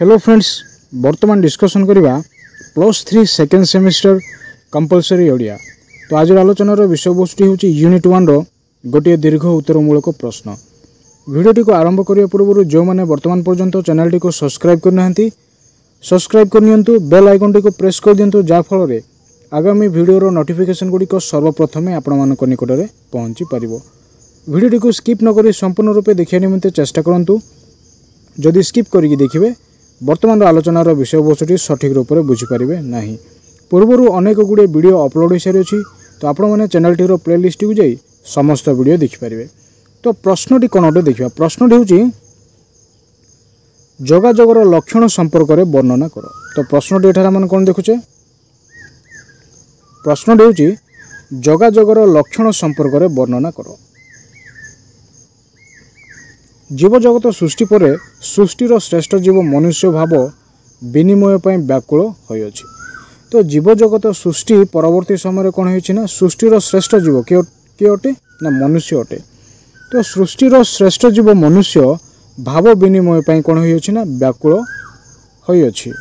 Hello friends, वर्तमान discussion करवा +3 second semester compulsory Odia. तो आज आलोचनार विषयवस्तु हूँ यूनिट 1 रो गोटे दीर्घ उत्तरमूलक प्रश्न। भिडियोटी को आरंभ करने पूर्व जो मैंने वर्तमान पर्यंत चैनल को सब्सक्राइब करना सब्सक्राइब करनी, बेल आइकन टी को प्रेस कर दिंतु, जहाँफल आगामी भिडियोर नोटिफिकेशन गुड़िक सर्वप्रथमे आपण निकट में पहुँची पार। भिडियोटी को स्किप नक संपूर्ण रूपे देखा निमंते चेष्टा करूँ। जदि स्किप करके देखिए वर्तमान आलोचनार विषय वस्तुटी सठिक रूप से बुझीपारे ना। पूर्वर अनेक गुड़े वीडियो अपलोड हो सारी अच्छी, तो आपण मैंने चैनल टीर प्लेलिस्ट को जाई समस्त वीडियो देखिपारे। तो प्रश्नटी कौन गोटे देखा। प्रश्नटी हूँ जोगाजोगर लक्षण संपर्क में वर्णना कर। तो प्रश्नटी एठार आम कौन देखुचे, प्रश्नटी हूँ जोगाजोगर लक्षण संपर्क में वर्णना कर। जीव जगत सृष्टि पर सृष्टिर श्रेष्ठ जीव मनुष्य भाव विनिमय पर व्याकुल होइछि। तो जीव जगत सृष्टि परवर्ती समय कौन होइछि सृष्टिर श्रेष्ठ जीव किए अटे ना मनुष्य अटे। तो सृष्टिर श्रेष्ठ जीव मनुष्य भाव विनिमय पर कौन होइछि ना व्याकुल होइछि।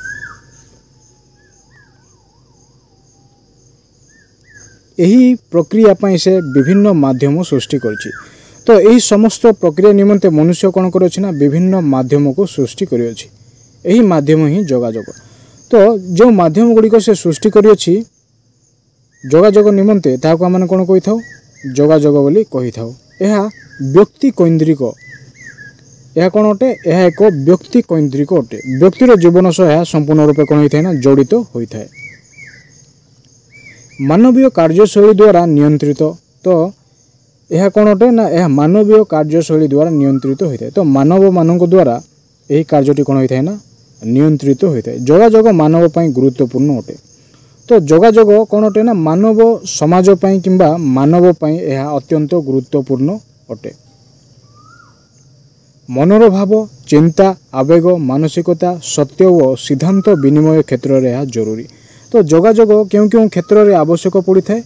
एही प्रक्रिया पई से विभिन्न माध्यम सृष्टि करछि। तो यही समस्त प्रक्रिया निमंते मनुष्य कौन कर विभिन्न माध्यम को सृष्टि करियछि। यही माध्यम ही जोगाजोग। तो जो माध्यम गुड़िक से सृष्टि करियछि जोगाजोग निमंते ताको आम कौन कहि थाउ जोगाजोग बोली कहि थाउ। यह व्यक्ति कैन्द्रिक, यह कौन अटे, यह एक व्यक्ति कैन्द्रिक अटे। व्यक्तिर जीवन सह संपूर्ण रूपे कौन होता है ना जड़ित होता है। मानवीय कार्यशैली द्वारा नियंत्रित। तो यह कौन अटे ना यह मानवीय कार्यशैली द्वारा नियंत्रित होता है। तो मानव मानक द्वारा यही कार्यटी कौन होता है ना नियंत्रित होता है। जोगाजोग मानव पई गुरुत्वपूर्ण अटे। तो जोगाजोग कौन अटे ना मानव समाज पई किंबा मानव पई यह अत्यंत गुरुत्वपूर्ण अटे। मनोर भाव, चिंता, आवेग, मानसिकता, सत्य और सिद्धांत विनिमय क्षेत्र में यह जरूरी। तो जोगाजोग क्यों क्यों क्षेत्र में आवश्यक पड़ता है।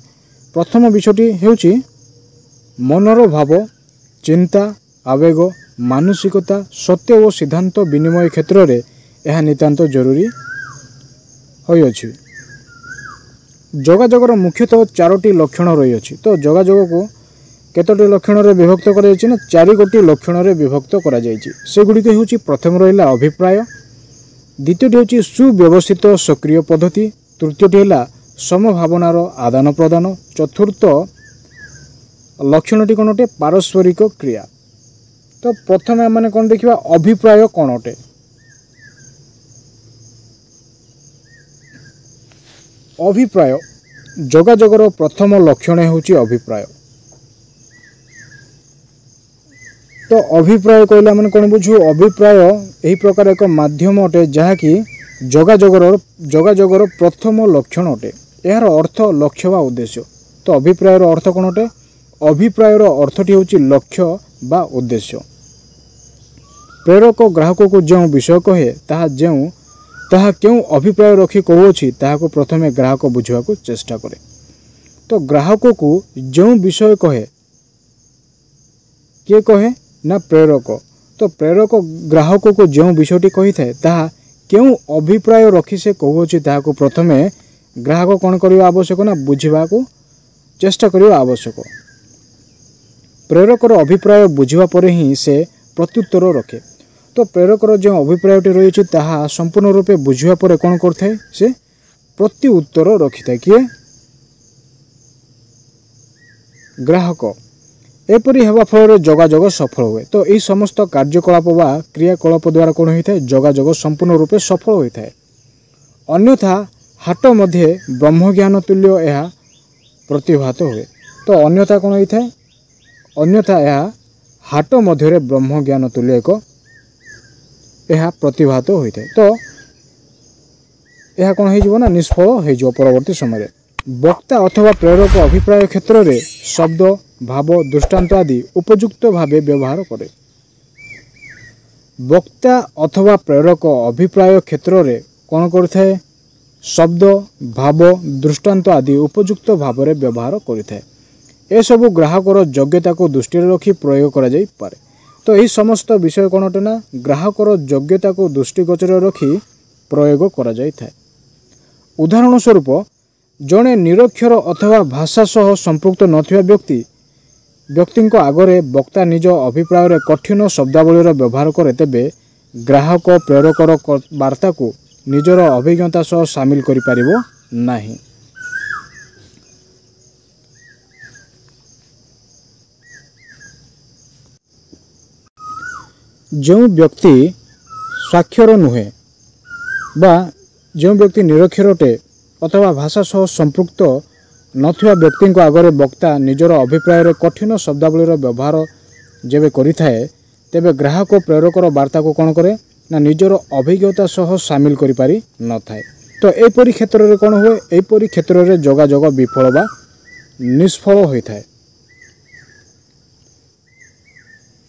प्रथम विषयटी हेउची मनोर भाव, चिंता, आवेग, मानसिकता, सत्य और सिद्धांत विनिमय क्षेत्र में यह नितांत जरूरी होइछि। जोगाजोगर मुख्यतः 4टी लक्षण रही। तो जोगाजोग को केतोटी लक्षण रे विभक्त करा जायछि ना 4 गोटी लक्षण रे विभक्त करा जायछि। से गुडिक हेउछि प्रथम रहिला अभिप्राय, द्वितीयटी हेउछि सुव्यवस्थित सक्रिय पद्धति, तृतीयटी हैला समभावनार आदान प्रदान, चतुर्थ लक्षणटी कौन अटे पारस्परिक क्रिया। तो प्रथम मैंने कौन देखा अभिप्राय कौन अटे। अभिप्राय जोगाजोगर प्रथम लक्षण होउची अभिप्राय। तो अभिप्राय कहले मैंने कौन बुझू, अभिप्राय यही प्रकार एक माध्यम अटे जहाँकि जोगाजोगर प्रथम लक्षण अटे। यार अर्थ लक्ष्य व उद्देश्य। तो अभिप्रायर अर्थ कौन अटे, अभिप्रायर अर्थटी होची लक्ष्य बा उद्देश्य। प्रेरक ग्राहक को जो विषय कहे ताहा क्यों अभिप्राय रखी कहूँ ताहाको प्रथमे ग्राहक बुझा को चेष्टा करे। तो ग्राहक को जो विषय कहे किए कहे ना प्रेरक। तो प्रेरक ग्राहक को जो विषयटी कही थाए ताहा क्यों अभिप्राय रखी से कहूँ ताहाको प्रथमे ग्राहक कौन करवा आवश्यक ना बुझा को चेष्टा करवा आवश्यक। प्रेरकर अभिप्राय बुझा पर ही से प्रत्युत्तर रखे। तो प्रेरकर जो अभिप्रायटी रही ताहा संपूर्ण रूपे बुझा पर कौन करथे से प्रत्युत्तर रखि था किए ग्राहक। एपरी हेबा फल जोगाजोग सफल हुए। तो यही समस्त कार्यकलाप वा क्रियाकलाप द्वारा कौन होता है जोगाजोग संपूर्ण रूपे सफल होता है। अन्यथा हाट मध्य ब्रह्मज्ञान तुल्य यह प्रतिभात हुए। तो अन्यथा कौन होता है, अन्यथा यह हाट मध्य ब्रह्मज्ञान तुल्य एक यह प्रतिभात होता है। तो यह कौन हो ना निष्फल हो परवर्ती समय। वक्ता अथवा प्रेरक अभिप्राय क्षेत्र में शब्द, भाव, दृष्टांत आदि उपयुक्त भावे व्यवहार करे। वक्ता अथवा प्रेरक अभिप्राय क्षेत्र में कौन करथाए शब्द, भाव, दृष्टांत आदि उपयुक्त भाव में व्यवहार करिथाए। ए सबु ग्राहकर योग्यता को दृष्टि रखी प्रयोग करा जाई पारे। तो यही समस्त विषय कौन अटे ना ग्राहकर योग्यता को दृष्टिगोचर रखी प्रयोग करा जाय थाए। उदाहरण स्वरूप जड़े निरक्षर अथवा भाषा सह संपृक्त नथिबा व्यक्ति आगरे वक्ता निज अभिप्राय कठिन शब्दावलीर व्यवहार करे तेबे ग्राहक प्रेरकर वार्ता को निजर अभिज्ञता सह सामिल करि परिबो नाही। जो व्यक्ति साक्षर नुहे बा जो व्यक्ति निरक्षर अटे अथवा भाषा सह संपृक्त नथिबा व्यक्ति आगरे वक्ता निजर अभिप्राय कठिन शब्दावलीर व्यवहार जेबे करिथाए तेबे ग्राहक प्रेरकर वार्ता को कौन करे ना निजर अभिज्ञता सह सामिल करि पारि न थाए। तो एपरी क्षेत्र में कौन हुए एपरी क्षेत्र में जोगाजोग विफल बा निष्फल होता है।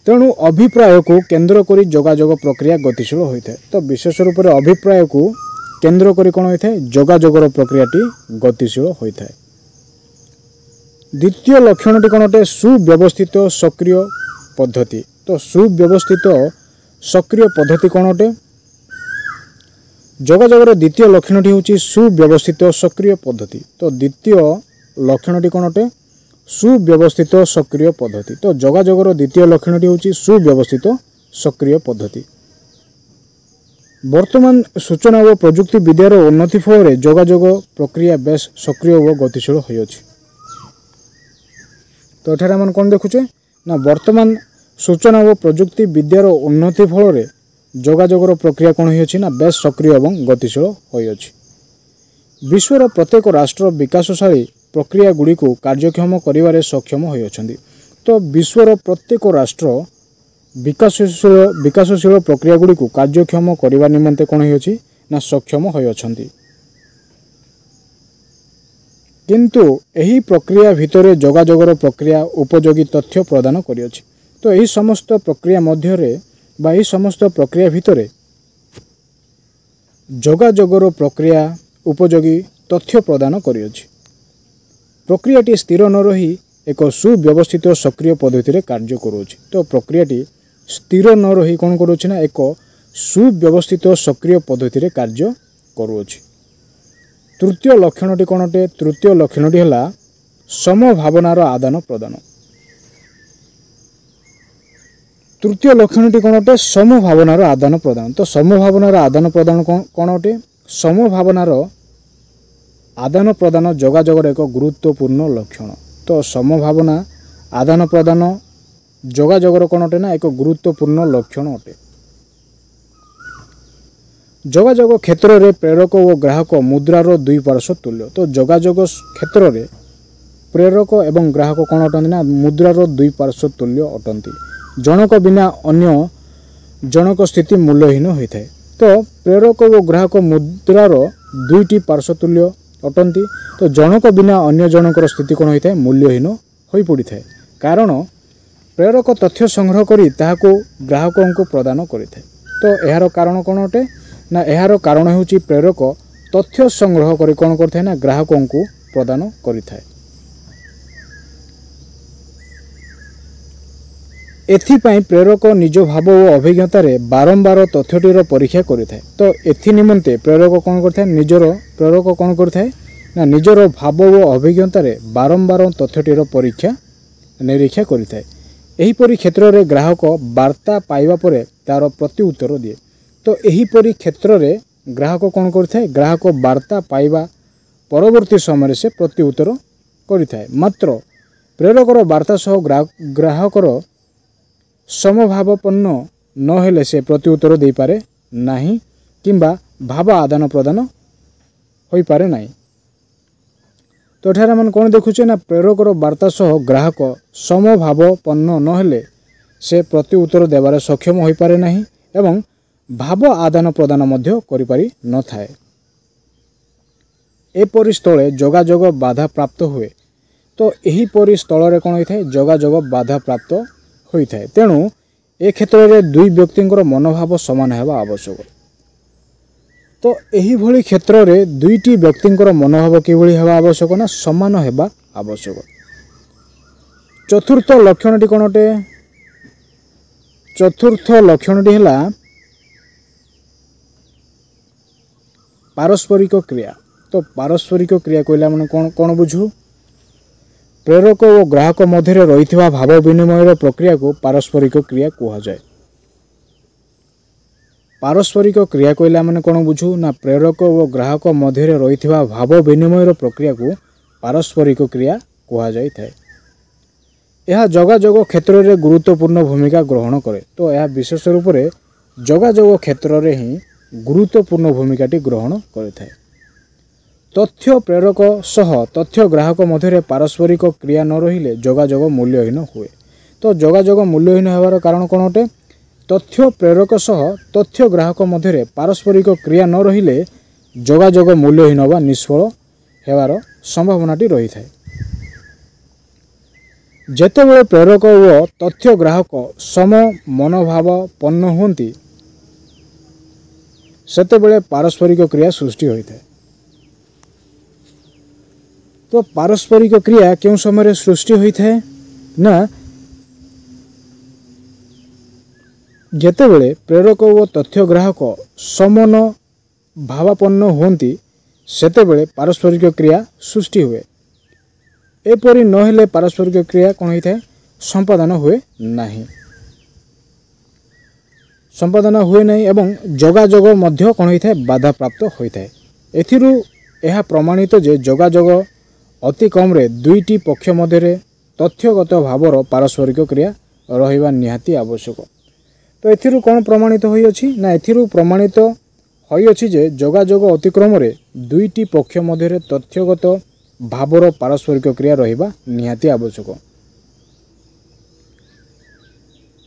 तेणु अभिप्राय को केंद्र करी जोगाजोग प्रक्रिया गतिशील होता है। तो विशेष रूप से अभिप्राय को केंद्र करी कौन होता है जोगाजोगर प्रक्रियाटी गतिशील होता है। द्वितीय लक्षणटी कौन अटे सुव्यवस्थित सक्रिय पद्धति। तो सुव्यवस्थित सक्रिय पद्धति कौन अटे जोगाजोगर द्वितीय लक्षणटी होची सुव्यवस्थित सक्रिय पद्धति। तो द्वितीय लक्षणटी कौन अटे सुव्यवस्थित सक्रिय पद्धति। तो जोगाजोगर द्वितीय लक्षणटी होची सुव्यवस्थित सक्रिय पद्धति। वर्तमान सूचना और प्रजुक्ति विद्यार उन्नति फल जोगाजोग प्रक्रिया बेस सक्रिय और गतिशील होइछि। तो एठारे हम कौन देखुचे ना वर्तमान सूचना और प्रजुक्ति विद्यार उन्नति फल जोगाजोगर प्रक्रिया कौन होइछि ना बेस सक्रिय और गतिशील होइछि। विश्वर प्रत्येक राष्ट्र विकासशाली प्रक्रिया गुड़ी को कार्यक्षम करिवारे सक्षम होइछन्ति। तो विश्वर प्रत्येक राष्ट्र विकासशील प्रक्रिया गुड़ी को कार्यक्षम करिवा निमंते कौन होइछि ना सक्षम होइछन्ति। किंतु एही प्रक्रिया भितरे जोगाजोगर प्रक्रिया उपयोगी तथ्य प्रदान करियछि। तो एही समस्त प्रक्रिया मध्यरे बा एही समस्त प्रक्रिया भितरे जोगाजोगर प्रक्रिया उपयोगी तथ्य प्रदान करियछि। प्रक्रियाटी स्थिर न रही एक सुव्यवस्थित सक्रिय पद्धति रे कार्य करूछि। तो प्रक्रियाटी स्थिर न रही कौन करूछि ना एक सुव्यवस्थित सक्रिय पद्धति रे कार्य करूछि। तृतीय लक्षणटी कौन अटे तृतीय लक्षणटी है समभावनार आदान प्रदान। तृतीय लक्षणटी कौन अटे समभावनार आदान प्रदान। तो समभावनार आदान प्रदान कौन अटे समभावनार आदान प्रदान जोगाजोगर एक गुरुत्वपूर्ण लक्षण। तो समभावना आदान प्रदान जोगाजोगर कौन अटे ना एक गुरुत्वपूर्ण लक्षण अटे। जोगाजोग क्षेत्र में प्रेरक और ग्राहक मुद्रार दुई पार्श्व तुल्य। तो जोगाजोग क्षेत्र में प्रेरक एवं ग्राहक कौन अटंती ना मुद्रार दुई पार्श्व तुल्य अटंती। जनक बिना अन्य जनक स्थिति मूल्यहीन होता है। तो प्रेरक और ग्राहक मुद्रार दुईटी पार्श्व तुल्य अटंती। तो जनक बिना अन्य जनकर स्थिति कौन होता है मूल्यहीन हो पड़ता है। कारण प्रेरक तथ्य संग्रह करी ताहाको ग्राहकों को प्रदान करिଥାଏ। तो यार कारण कौन अटे ना यार कारण होची प्रेरक तथ्य संग्रह करी कौन करଥାଏ ना ग्राहकों को प्रदान करिଥାଏ। एथिपाई प्रेरक निज भाव और अभिज्ञतार बारंबार तथ्यटीर परीक्षा करिଥାଏ। तो एथि निमंते प्रेरक कौन करଥାଏ निजर प्रेरक कौन करଥାଏ ना निजर भाव और अभिज्ञतार बारंबार तथ्यटीर परीक्षा निरीक्षा करिଥାଏ। एहीपरि क्षेत्र में ग्राहक वार्ता पाइबा परे तार प्रति उत्तर दिए। तो एहीपरि क्षेत्र में ग्राहक कौन करଥାଏ ग्राहक वार्ता पाइबा परवर्ती समय से प्रति उत्तर करिଥାଏ। मात्र प्रेरकर वार्ता सह ग्राहकर समभावपन्न न हेले से प्रति उत्तर दे पारे नाही किंबा भाव आदान प्रदान होई पारे नाही। तो एठारे मन कौन देखुचे ना प्रेरकर वार्ता सह ग्राहक समभावपन्न न हेले से प्रति उत्तर देवार सक्षम होई पारे नाही एवं भाव आदान प्रदान मध्य करि पारि न थाए। एपरि स्थले जोगाजोग बाधा प्राप्त हुए। तो एही परि स्थल रे कौन होइथाय जोगाजोग बाधा प्राप्त होइथाय। तेणु ए क्षेत्र में दुई व्यक्तिंकर मनोभाव समान हेबा आवश्यक। तो एही भली क्षेत्र में दुईटी व्यक्तिंकर मनोभाव किभली हेबा आवश्यक ना समान हेबा आवश्यक। चतुर्थ लक्षणटी कौन अटे चतुर्थ लक्षणटी है पारस्परिक क्रिया। तो पारस्परिक क्रिया कहला माने कौन कौन बुझू प्रेरक और ग्राहक मध्य रही भाव विनिमय प्रक्रिया को पारस्परिक क्रिया कह जाए। पारस्परिक क्रिया कहला माने कौन बुझू ना प्रेरक और ग्राहक मध्य रही भाव विनिमय प्रक्रिया को पारस्परिक क्रिया कह जाए। यह जोगाजोग क्षेत्र में गुरुत्वपूर्ण भूमिका ग्रहण करे। तो यह विशेष रूप से जोगाजोग क्षेत्र में ही गुरुत्वपूर्ण भूमिकाटी ग्रहण करें। तथ्य प्रेरक सह तथ्य ग्राहक मध्य पारस्परिक क्रिया न रहिले जोगाजोग मूल्यहीन हुए। तो जोगाजोग मूल्यहीन होवार कारण कौन अटे तथ्य प्रेरक सह तथ्य ग्राहक मध्य पारस्परिक क्रिया न रहिले जोगाजोग मूल्यहीन वा निष्फल होवार संभावनाटी रही थाए। जेतेबेले प्रेरक व तथ्य ग्राहक सम मनोभावपन्न होती सेतेबेले पारस्परिक क्रिया सृष्टि होता है। तो पारस्परिक क्रिया क्यों समय सृष्टि होता है ना जेतेबेले प्रेरक व तथ्य ग्राहक समन भावापन्न होती सेतेबेले पारस्परिक क्रिया सृष्टि हुए। एपरी नहेले पारस्परिक क्रिया कौन होता है संपादन हुए नहीं संपादन हुए नहीं एवं जोगाजोग मध्य कौन होता है बाधा प्राप्त होता है। एथिरु यह प्रमाणित जे जोगाजोग अति कम रे दुईटी पक्ष मध्य तथ्यगत भावर पारस्परिक क्रिया रहिबा निहाती आवश्यक। तो एथिरु कौन प्रमाणित होई अछि ना एथिरु प्रमाणित होई अछि जे जोगाजोग अतिक्रम रे दुईटी पक्ष मध्य तथ्यगत भावर पारस्परिक क्रिया रहिबा निहाती आवश्यक।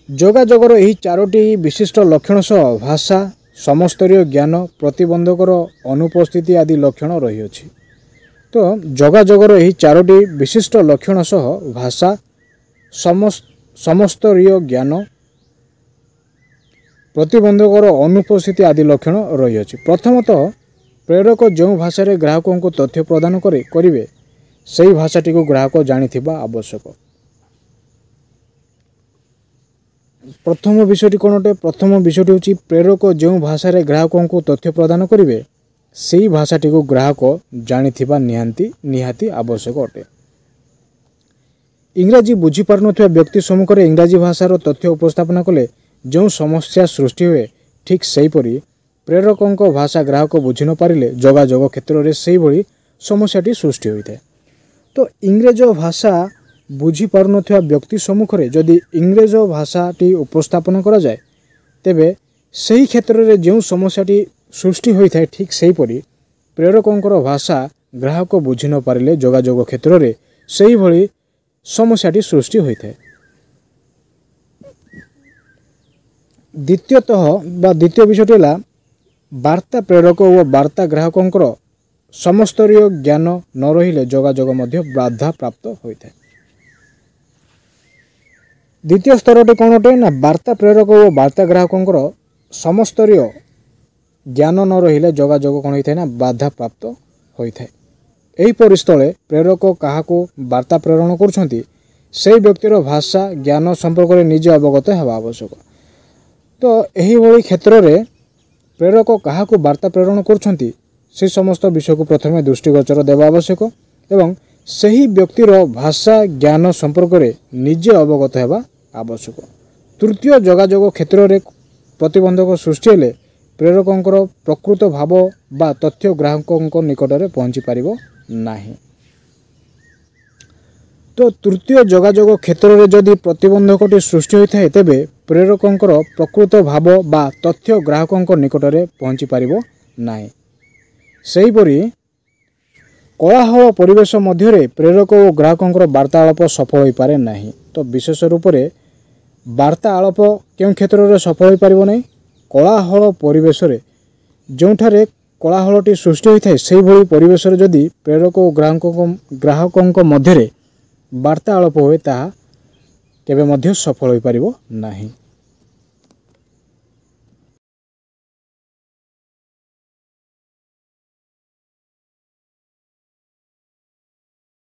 जोगाजोगर यही चारोटी विशिष्ट लक्षण सह भाषा समस्तरीय ज्ञान प्रतिबंधकर अनुपस्थिति आदि लक्षण रही अछि। तो जोगाजोगर यही चारोटी विशिष्ट लक्षण सह भाषा समस्तरीय ज्ञान प्रतिबंधकर अनुपस्थिति आदि लक्षण रही अछि। प्रथमतः प्रेरक जो भाषा रे ग्राहकों को तथ्य प्रदान करेंगे सही भाषाटी को ग्राहक जानिथिबा आवश्यक। प्रथम विषयटी कौन अटे प्रथम विषयटी होची प्रेरक जो भाषा रे ग्राहकों को तथ्य प्रदान करेंगे सही भाषाटी को ग्राहक जानिथिबा निहाती आवश्यक अटे। इंग्राजी बुझी पारुनथिबा व्यक्ति सम्मुख रे इंग्राजी भाषार तथ्य उपस्थापन कले जो समस्या सृष्टि हुए ठीक सेहीपरि प्रेरकों भाषा ग्राहक बुझी न पारिले जोगाजोग क्षेत्र में से भली समस्याटी सृष्टि होता है। तो इंग्रेज भाषा बुझी पारुनथिबा व्यक्ति सम्मुख रे जदि इंग्रेज भाषाटी उपस्थापन करा जाए तेबे सही क्षेत्र में जो समस्याटी सृष्टि होता है ठीक सेहीपरि प्रेरकों भाषा ग्राहक बुझी न पारिले जोगाजोग क्षेत्र में से भली समस्याटी सृष्टि होता है। द्वितीय विषयटी है वार्ता प्रेरक और वार्ता ग्राहकों समस्तरीय ज्ञान न रहिले जोगाजोग मध्य बाधा प्राप्त होता है। द्वितीय स्तरटी कौन अटे ना वार्ता प्रेरक और वार्ता ग्राहकों समस्तरीय ज्ञान न रहिले जोगाजोग कौन होता है ना बाधा प्राप्त होता है। यही परिस्थले प्रेरक क्या वार्ता प्रेरण करुछंती से व्यक्तिर भाषा ज्ञान संपर्क में निजे अवगत होगा आवश्यक। तो यही भली क्षेत्र में प्रेरक क्या वार्ता प्रेरण करुछंती से समस्त विषय को प्रथम दृष्टिगोचर देवा आवश्यक एवं सही व्यक्तिर भाषा ज्ञान संपर्क में निजे अवगत होगा आवश्यक। तृतीय जोगाजोग क्षेत्र में प्रतिबंधक सृष्टि हेले प्रेरकों प्रकृत भाव बा तथ्य ग्राहकों निकट में पहुँची पारिबो नाही। तो तृतीय जोगाजोग क्षेत्र में जदि प्रतिबंधकटी सृष्टि होता है तेबे प्रेरकों प्रकृत भाव बा तथ्य ग्राहकों निकट में पहुँची पारिबो नाही। सेहीपरि कोलाहल परिवेश मध्य प्रेरक और ग्राहकों वार्तालाप सफल हो पारे नहीं। तो विशेष रूप से वार्तालाप क्यों क्षेत्र में सफल हो पारिबो नहीं कोलाहल परिवेश जोठारे कोलाहलटी सृष्टि होता है से भली परिवेश जदि प्रेरक और ग्राहकों मध्य वार्तालाप हुए ताहा केबे मध्य सफल हो पारिबो नाही।